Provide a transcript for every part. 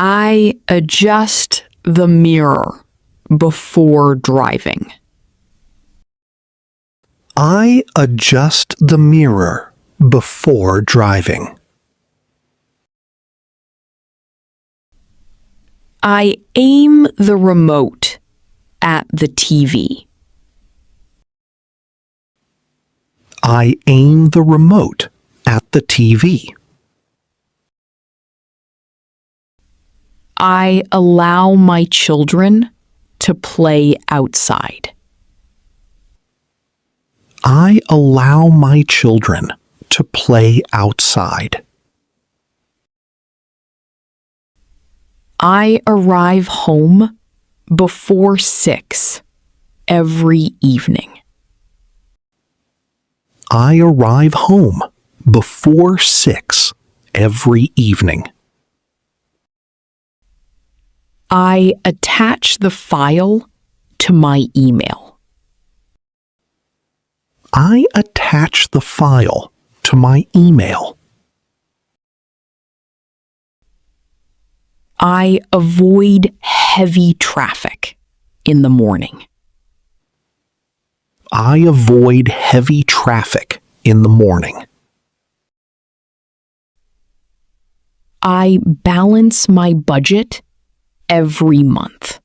I adjust the mirror before driving. I adjust the mirror before driving. I aim the remote at the TV. I aim the remote at the TV. I allow my children to play outside. I allow my children to play outside. I arrive home before 6 every evening. I arrive home before 6 every evening. I attach the file to my email. I attach the file to my email. I avoid heavy traffic in the morning. I avoid heavy traffic in the morning. I balance my budget every month.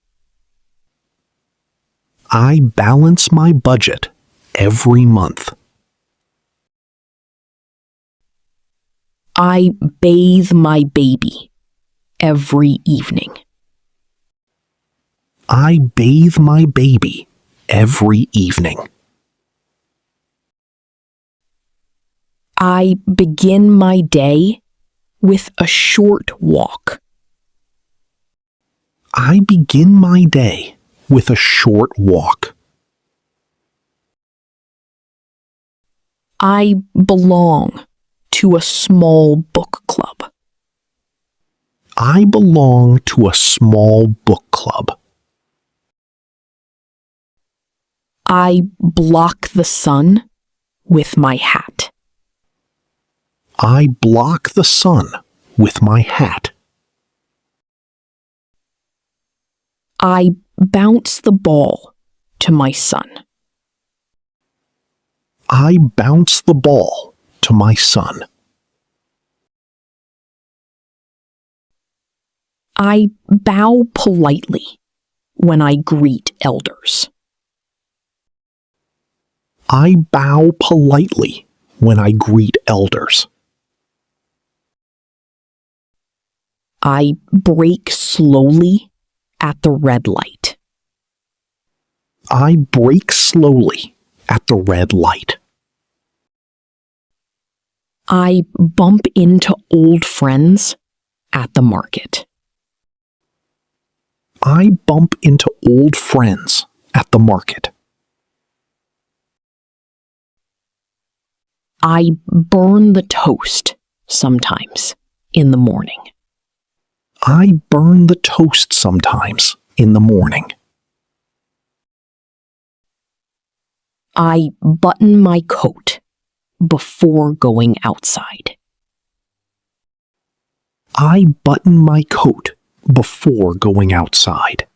I balance my budget every month. I bathe my baby every evening. I bathe my baby every evening. I begin my day with a short walk. I begin my day with a short walk. I belong to a small book club. I belong to a small book club. I block the sun with my hat. I block the sun with my hat. I bounce the ball to my son. I bounce the ball to my son. I bow politely when I greet elders. I bow politely when I greet elders. I brake slowly at the red light. I brake slowly at the red light. I bump into old friends at the market. I bump into old friends at the market. I burn the toast sometimes in the morning. I burn the toast sometimes in the morning. I button my coat before going outside. I button my coat before going outside.